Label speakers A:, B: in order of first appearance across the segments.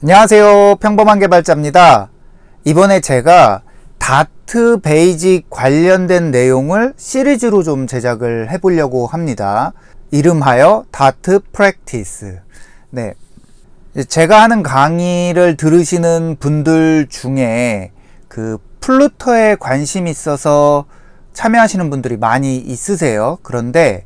A: 안녕하세요. 평범한 개발자입니다. 이번에 제가 다트 베이직 관련된 내용을 시리즈로 좀 제작을 해보려고 합니다. 이름하여 다트 프랙티스. 네. 제가 하는 강의를 들으시는 분들 중에 그 플루터에 관심 있어서 참여하시는 분들이 많이 있으세요. 그런데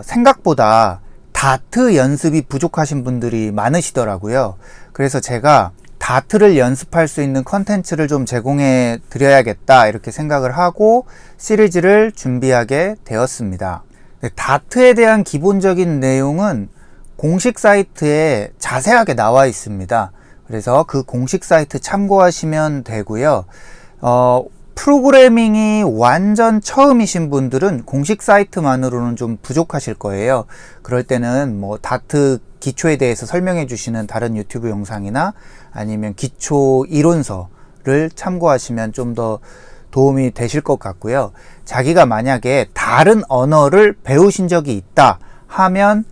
A: 생각보다 다트 연습이 부족하신 분들이 많으시더라고요. 그래서 제가 다트를 연습할 수 있는 컨텐츠를 좀 제공해 드려야겠다 이렇게 생각을 하고 시리즈를 준비하게 되었습니다. 다트에 대한 기본적인 내용은 공식 사이트에 자세하게 나와 있습니다. 그래서 그 공식 사이트 참고하시면 되고요. 프로그래밍이 완전 처음이신 분들은 공식 사이트만으로는 좀 부족하실 거예요. 그럴 때는 뭐 다트 기초에 대해서 설명해 주시는 다른 유튜브 영상이나 아니면 기초 이론서를 참고하시면 좀 더 도움이 되실 것 같고요. 자기가 만약에 다른 언어를 배우신 적이 있다 하면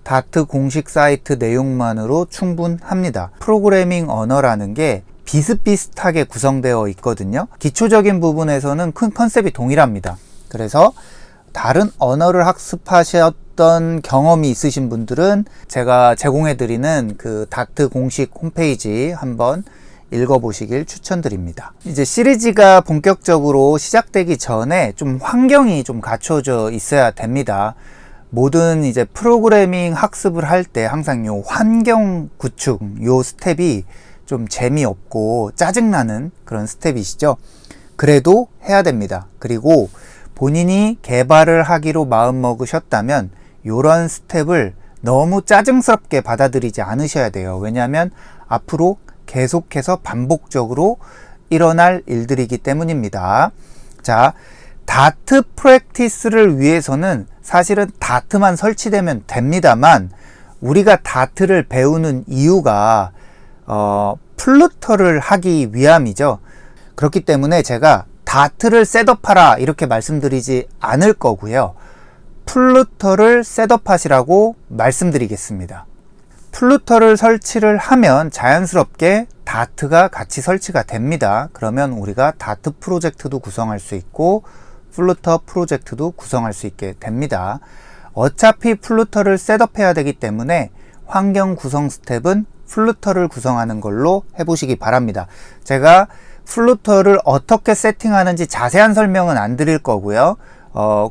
A: 다트 공식 사이트 내용만으로 충분합니다. 프로그래밍 언어라는 게 비슷비슷하게 구성되어 있거든요. 기초적인 부분에서는 큰 컨셉이 동일합니다. 그래서 다른 언어를 학습하셨던 경험이 있으신 분들은 제가 제공해드리는 그 다트 공식 홈페이지 한번 읽어보시길 추천드립니다. 이제 시리즈가 본격적으로 시작되기 전에 좀 환경이 좀 갖춰져 있어야 됩니다. 모든 이제 프로그래밍 학습을 할 때 항상 요 환경 구축, 요 스텝이 좀 재미없고 짜증나는 그런 스텝이시죠. 그래도 해야 됩니다. 그리고 본인이 개발을 하기로 마음 먹으셨다면 이런 스텝을 너무 짜증스럽게 받아들이지 않으셔야 돼요. 왜냐하면 앞으로 계속해서 반복적으로 일어날 일들이기 때문입니다. 자, 다트 프랙티스를 위해서는 사실은 다트만 설치되면 됩니다만 우리가 다트를 배우는 이유가 플루터를 하기 위함이죠. 그렇기 때문에 제가 다트를 셋업하라 이렇게 말씀드리지 않을 거고요. 플루터를 셋업하시라고 말씀드리겠습니다. 플루터를 설치를 하면 자연스럽게 다트가 같이 설치가 됩니다. 그러면 우리가 다트 프로젝트도 구성할 수 있고 플루터 프로젝트도 구성할 수 있게 됩니다. 어차피 플루터를 셋업해야 되기 때문에 환경 구성 스텝은 플루터를 구성하는 걸로 해보시기 바랍니다. 제가 플루터를 어떻게 세팅하는지 자세한 설명은 안 드릴 거고요.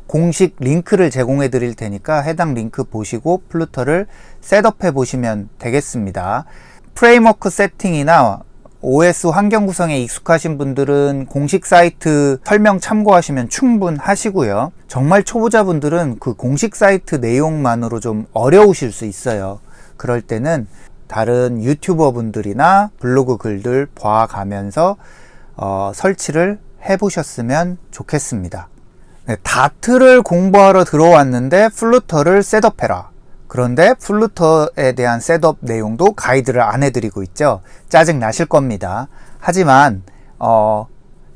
A: 공식 링크를 제공해 드릴 테니까 해당 링크 보시고 플루터를 셋업해 보시면 되겠습니다. 프레임워크 세팅이나 OS 환경 구성에 익숙하신 분들은 공식 사이트 설명 참고하시면 충분하시고요. 정말 초보자분들은 그 공식 사이트 내용만으로 좀 어려우실 수 있어요. 그럴 때는 다른 유튜버 분들이나 블로그 글들 봐가면서 설치를 해보셨으면 좋겠습니다. 네, 다트를 공부하러 들어왔는데 플루터를 셋업해라. 그런데 플루터에 대한 셋업 내용도 가이드를 안 해드리고 있죠. 짜증 나실 겁니다. 하지만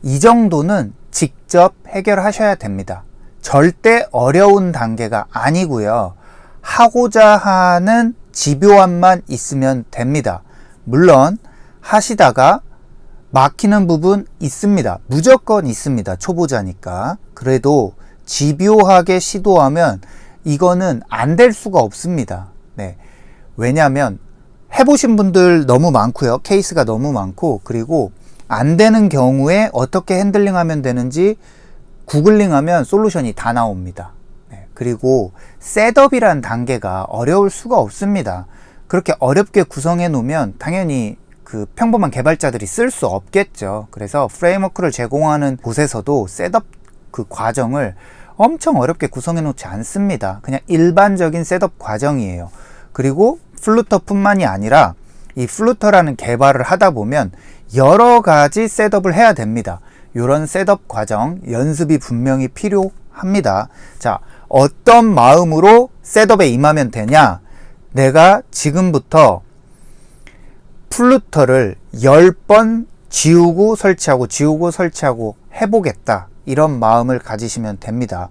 A: 이 정도는 직접 해결하셔야 됩니다. 절대 어려운 단계가 아니고요. 하고자 하는 집요함만 있으면 됩니다. 물론 하시다가 막히는 부분 있습니다. 무조건 있습니다. 초보자니까. 그래도 집요하게 시도하면 이거는 안 될 수가 없습니다. 네. 왜냐하면 해보신 분들 너무 많고요. 케이스가 너무 많고, 그리고 안 되는 경우에 어떻게 핸들링하면 되는지 구글링하면 솔루션이 다 나옵니다. 네. 그리고 셋업이란 단계가 어려울 수가 없습니다. 그렇게 어렵게 구성해 놓으면 당연히 그 평범한 개발자들이 쓸 수 없겠죠. 그래서 프레임워크를 제공하는 곳에서도 셋업 그 과정을 엄청 어렵게 구성해 놓지 않습니다. 그냥 일반적인 셋업 과정이에요. 그리고 플루터 뿐만이 아니라 이 플루터라는 개발을 하다 보면 여러 가지 셋업을 해야 됩니다. 이런 셋업 과정 연습이 분명히 필요합니다. 자, 어떤 마음으로 셋업에 임하면 되냐? 내가 지금부터 플루터를 10번 지우고 설치하고 해보겠다. 이런 마음을 가지시면 됩니다.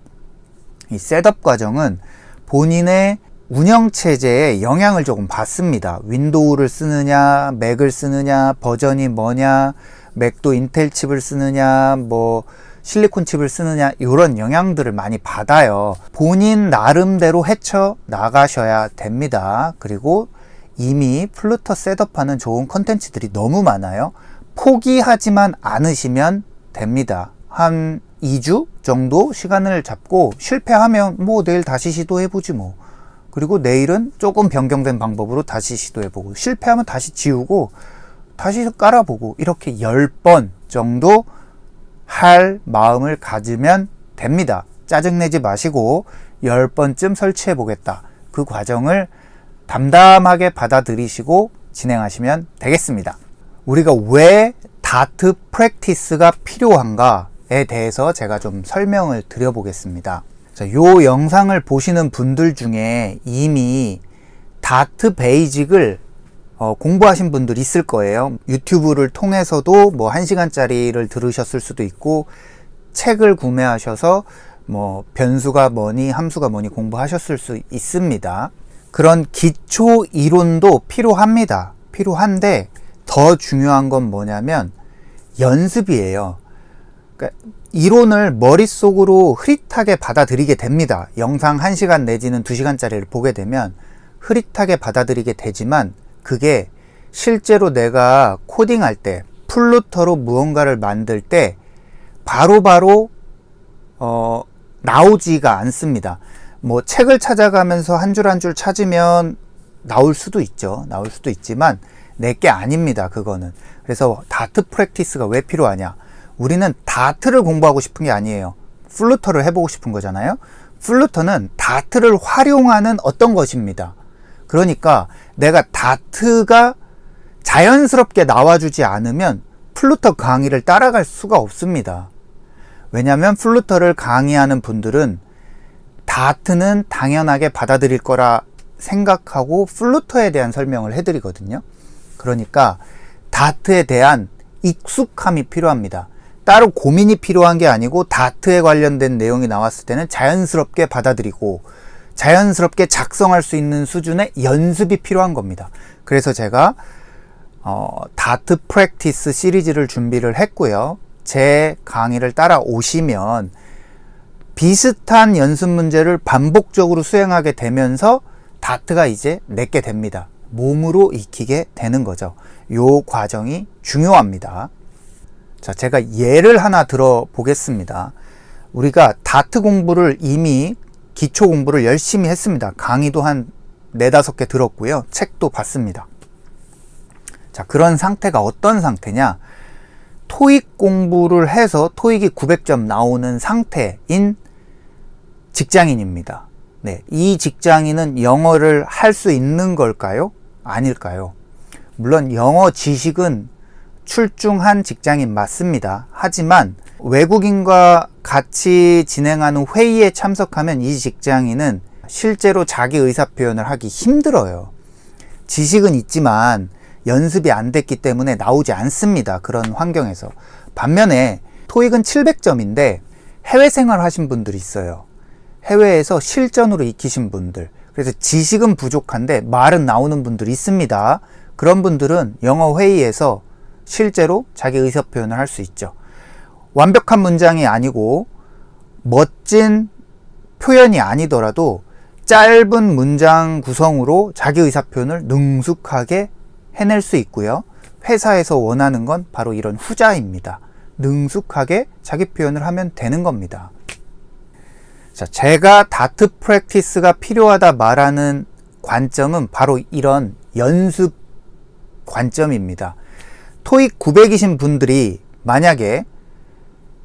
A: 이 셋업 과정은 본인의 운영체제에 영향을 조금 받습니다. 윈도우를 쓰느냐, 맥을 쓰느냐, 버전이 뭐냐, 맥도 인텔 칩을 쓰느냐, 뭐 실리콘 칩을 쓰느냐, 이런 영향들을 많이 받아요. 본인 나름대로 헤쳐 나가셔야 됩니다. 그리고 이미 플루터 셋업하는 좋은 컨텐츠들이 너무 많아요. 포기하지만 않으시면 됩니다. 한 2주 정도 시간을 잡고 실패하면 뭐 내일 다시 시도해보지 뭐. 그리고 내일은 조금 변경된 방법으로 다시 시도해보고, 실패하면 다시 지우고 다시 깔아보고, 이렇게 10번 정도 할 마음을 가지면 됩니다. 짜증내지 마시고 10번쯤 설치해보겠다. 그 과정을 담담하게 받아들이시고 진행하시면 되겠습니다. 우리가 왜 다트 프랙티스가 필요한가에 대해서 제가 좀 설명을 드려보겠습니다. 자, 요 영상을 보시는 분들 중에 이미 다트 베이직을 공부하신 분들 있을 거예요. 유튜브를 통해서도 뭐 1시간짜리를 들으셨을 수도 있고, 책을 구매하셔서 뭐 변수가 뭐니 함수가 뭐니 공부하셨을 수 있습니다. 그런 기초 이론도 필요합니다. 필요한데 더 중요한 건 뭐냐면 연습이에요. 그러니까 이론을 머릿속으로 흐릿하게 받아들이게 됩니다. 영상 1시간 내지는 2시간짜리를 보게 되면 흐릿하게 받아들이게 되지만, 그게 실제로 내가 코딩할 때, 플루터로 무언가를 만들 때 바로바로 나오지가 않습니다. 뭐 책을 찾아가면서 한 줄 한 줄 찾으면 나올 수도 있죠. 나올 수도 있지만 내게 아닙니다. 그거는. 그래서 다트 프랙티스가 왜 필요하냐? 우리는 다트를 공부하고 싶은 게 아니에요. 플루터를 해보고 싶은 거잖아요. 플루터는 다트를 활용하는 어떤 것입니다. 그러니까 내가 다트가 자연스럽게 나와주지 않으면 플루터 강의를 따라갈 수가 없습니다. 왜냐하면 플루터를 강의하는 분들은 다트는 당연하게 받아들일 거라 생각하고 플루터에 대한 설명을 해드리거든요. 그러니까 다트에 대한 익숙함이 필요합니다. 따로 고민이 필요한 게 아니고, 다트에 관련된 내용이 나왔을 때는 자연스럽게 받아들이고 자연스럽게 작성할 수 있는 수준의 연습이 필요한 겁니다. 그래서 제가 다트 프랙티스 시리즈를 준비를 했고요. 제 강의를 따라오시면 비슷한 연습 문제를 반복적으로 수행하게 되면서 다트가 이제 내게 됩니다. 몸으로 익히게 되는 거죠. 요 과정이 중요합니다. 자, 제가 예를 하나 들어 보겠습니다. 우리가 다트 공부를 이미 기초 공부를 열심히 했습니다. 강의도 한 4-5개 들었고요. 책도 봤습니다. 자, 그런 상태가 어떤 상태냐? 토익 공부를 해서 토익이 900점 나오는 상태인 직장인입니다. 네, 이 직장인은 영어를 할 수 있는 걸까요? 아닐까요? 물론 영어 지식은 출중한 직장인 맞습니다. 하지만 외국인과 같이 진행하는 회의에 참석하면 이 직장인은 실제로 자기 의사표현을 하기 힘들어요. 지식은 있지만 연습이 안 됐기 때문에 나오지 않습니다. 그런 환경에서. 반면에 토익은 700점인데 해외 생활 하신 분들이 있어요. 해외에서 실전으로 익히신 분들. 그래서 지식은 부족한데 말은 나오는 분들이 있습니다. 그런 분들은 영어 회의에서 실제로 자기 의사표현을 할 수 있죠. 완벽한 문장이 아니고 멋진 표현이 아니더라도 짧은 문장 구성으로 자기 의사표현을 능숙하게 해낼 수 있고요. 회사에서 원하는 건 바로 이런 후자입니다. 능숙하게 자기 표현을 하면 되는 겁니다. 자, 제가 다트 프랙티스가 필요하다 말하는 관점은 바로 이런 연습 관점입니다. 토익 900이신 분들이 만약에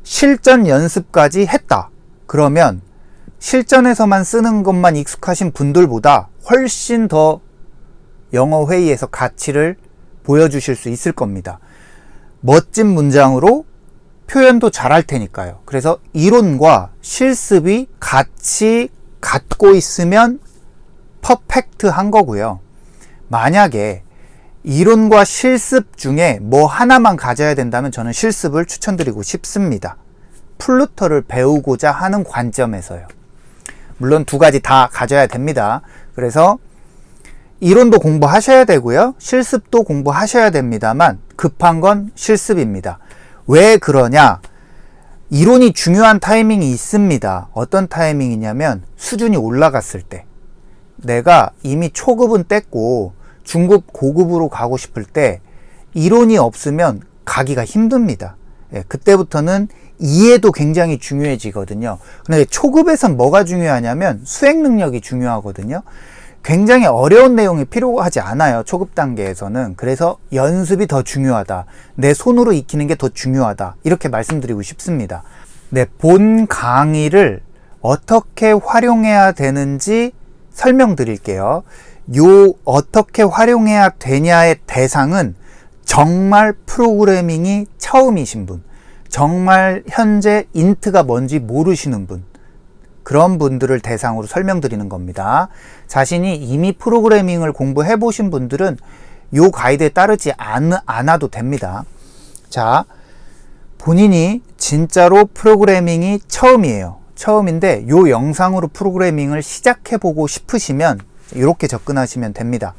A: 실전 연습까지 했다. 그러면 실전에서만 쓰는 것만 익숙하신 분들보다 훨씬 더 영어 회의에서 가치를 보여주실 수 있을 겁니다. 멋진 문장으로 표현도 잘할 테니까요. 그래서 이론과 실습이 같이 갖고 있으면 퍼펙트한 거고요. 만약에 이론과 실습 중에 뭐 하나만 가져야 된다면 저는 실습을 추천드리고 싶습니다. 플루터를 배우고자 하는 관점에서요. 물론 두 가지 다 가져야 됩니다. 그래서 이론도 공부하셔야 되고요. 실습도 공부하셔야 됩니다만 급한 건 실습입니다. 왜 그러냐? 이론이 중요한 타이밍이 있습니다. 어떤 타이밍이냐면 수준이 올라갔을 때, 내가 이미 초급은 뗐고 중급, 고급으로 가고 싶을 때 이론이 없으면 가기가 힘듭니다. 그때부터는 이해도 굉장히 중요해지거든요. 그런데 초급에선 뭐가 중요하냐면 수행 능력이 중요하거든요. 굉장히 어려운 내용이 필요하지 않아요. 초급 단계에서는. 그래서 연습이 더 중요하다. 내 손으로 익히는 게 더 중요하다. 이렇게 말씀드리고 싶습니다. 네, 본 강의를 어떻게 활용해야 되는지 설명드릴게요. 요 어떻게 활용해야 되냐의 대상은 정말 프로그래밍이 처음이신 분, 정말 현재 인트가 뭔지 모르시는 분, 그런 분들을 대상으로 설명드리는 겁니다. 자신이 이미 프로그래밍을 공부해 보신 분들은 요 가이드에 따르지 않아도 됩니다. 자, 본인이 진짜로 프로그래밍이 처음이에요. 처음인데 요 영상으로 프로그래밍을 시작해 보고 싶으시면 이렇게 접근하시면 됩니다.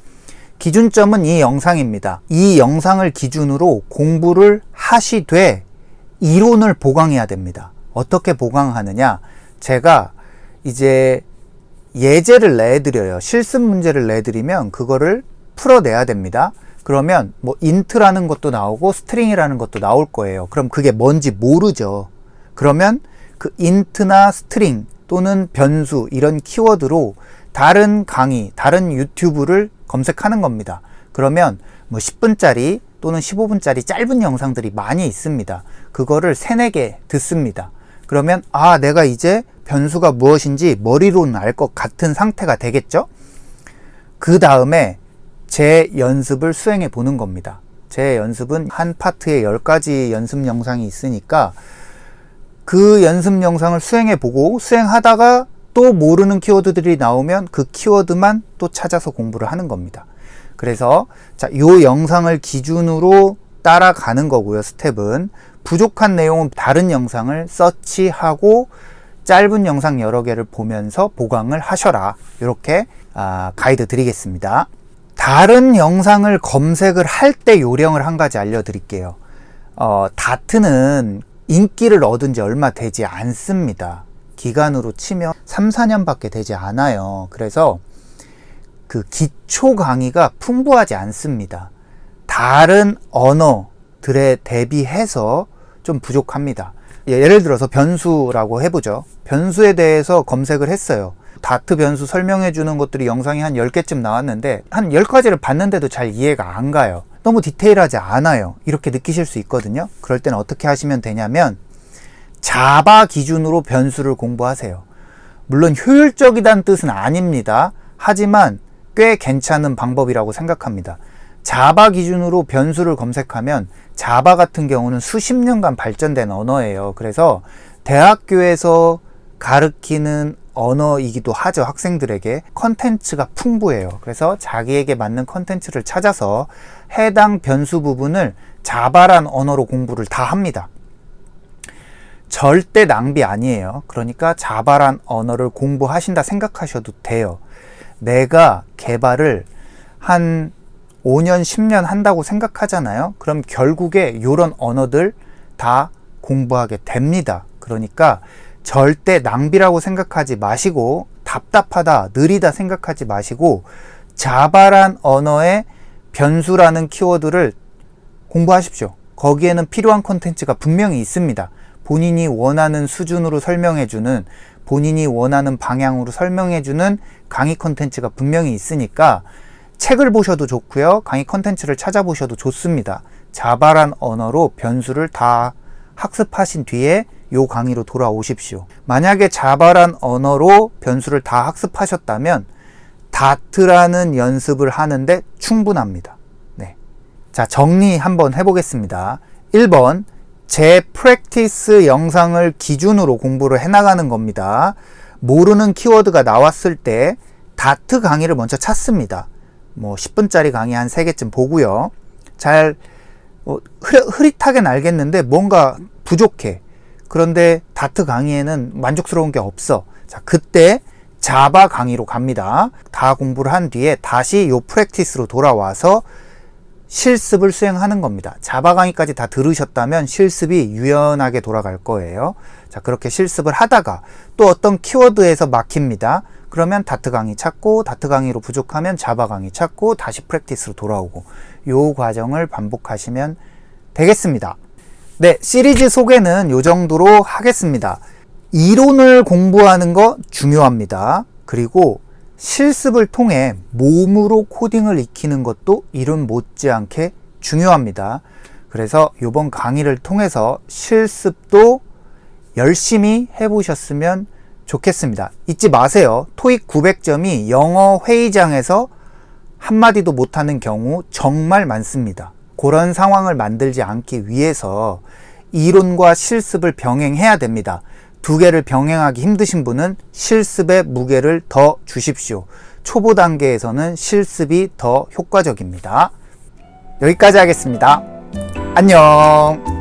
A: 기준점은 이 영상입니다. 이 영상을 기준으로 공부를 하시되 이론을 보강해야 됩니다. 어떻게 보강하느냐? 제가 이제 예제를 내드려요. 실습 문제를 내드리면 그거를 풀어내야 됩니다. 그러면 뭐 인트라는 것도 나오고 스트링이라는 것도 나올 거예요. 그럼 그게 뭔지 모르죠. 그러면 그 인트나 스트링 또는 변수 이런 키워드로 다른 강의, 다른 유튜브를 검색하는 겁니다. 그러면 뭐 10분짜리 또는 15분짜리 짧은 영상들이 많이 있습니다. 그거를 3, 4개 듣습니다. 그러면 아, 내가 이제 변수가 무엇인지 머리로는 알 것 같은 상태가 되겠죠? 그 다음에 제 연습을 수행해 보는 겁니다. 제 연습은 한 파트에 10가지 연습 영상이 있으니까 그 연습 영상을 수행해 보고 수행하다가 또 모르는 키워드들이 나오면 그 키워드만 또 찾아서 공부를 하는 겁니다. 그래서 자, 요 영상을 기준으로 따라가는 거고요. 스텝은 부족한 내용은 다른 영상을 서치하고 짧은 영상 여러 개를 보면서 보강을 하셔라. 이렇게 가이드 드리겠습니다. 다른 영상을 검색을 할 때 요령을 한 가지 알려드릴게요. 다트는 인기를 얻은 지 얼마 되지 않습니다. 기간으로 치면 3, 4년밖에 되지 않아요. 그래서 그 기초 강의가 풍부하지 않습니다. 다른 언어들에 대비해서 좀 부족합니다. 예를 들어서 변수라고 해보죠. 변수에 대해서 검색을 했어요. 다트 변수 설명해 주는 것들이 영상이 한 10개쯤 나왔는데 한 10가지를 봤는데도 잘 이해가 안 가요. 너무 디테일하지 않아요. 이렇게 느끼실 수 있거든요. 그럴 때는 어떻게 하시면 되냐면 자바 기준으로 변수를 공부하세요. 물론 효율적이다는 뜻은 아닙니다. 하지만 꽤 괜찮은 방법이라고 생각합니다. 자바 기준으로 변수를 검색하면 자바 같은 경우는 수십 년간 발전된 언어예요. 그래서 대학교에서 가르치는 언어이기도 하죠. 학생들에게 컨텐츠가 풍부해요. 그래서 자기에게 맞는 컨텐츠를 찾아서 해당 변수 부분을 자바란 언어로 공부를 다 합니다. 절대 낭비 아니에요. 그러니까 자바란 언어를 공부하신다 생각하셔도 돼요. 내가 개발을 한 5년, 10년 한다고 생각하잖아요. 그럼 결국에 이런 언어들 다 공부하게 됩니다. 그러니까 절대 낭비라고 생각하지 마시고 답답하다, 느리다 생각하지 마시고 자바란 언어의 변수라는 키워드를 공부하십시오. 거기에는 필요한 콘텐츠가 분명히 있습니다. 본인이 원하는 수준으로 설명해주는, 본인이 원하는 방향으로 설명해주는 강의 콘텐츠가 분명히 있으니까 책을 보셔도 좋고요. 강의 콘텐츠를 찾아보셔도 좋습니다. 자바란 언어로 변수를 다 학습하신 뒤에 요 강의로 돌아오십시오. 만약에 자바란 언어로 변수를 다 학습하셨다면 다트라는 연습을 하는데 충분합니다. 네. 자, 정리 한번 해보겠습니다. 1번, 제 프랙티스 영상을 기준으로 공부를 해나가는 겁니다. 모르는 키워드가 나왔을 때 다트 강의를 먼저 찾습니다. 뭐 10분짜리 강의 한 3개쯤 보고요. 잘 흐릿하게는 알겠는데 뭔가 부족해. 그런데 다트 강의에는 만족스러운 게 없어. 자, 그때 자바 강의로 갑니다. 다 공부를 한 뒤에 다시 요 프랙티스로 돌아와서 실습을 수행하는 겁니다. 자바 강의까지 다 들으셨다면 실습이 유연하게 돌아갈 거예요. 자, 그렇게 실습을 하다가 또 어떤 키워드에서 막힙니다. 그러면 다트 강의 찾고, 다트 강의로 부족하면 자바 강의 찾고, 다시 프랙티스로 돌아오고, 요 과정을 반복하시면 되겠습니다. 네, 시리즈 소개는 요 정도로 하겠습니다. 이론을 공부하는 거 중요합니다. 그리고 실습을 통해 몸으로 코딩을 익히는 것도 이론 못지않게 중요합니다. 그래서 이번 강의를 통해서 실습도 열심히 해보셨으면 좋겠습니다. 잊지 마세요. 토익 900점이 영어 회의장에서 한마디도 못하는 경우 정말 많습니다. 그런 상황을 만들지 않기 위해서 이론과 실습을 병행해야 됩니다. 두 개를 병행하기 힘드신 분은 실습에 무게를 더 주십시오. 초보 단계에서는 실습이 더 효과적입니다. 여기까지 하겠습니다. 안녕.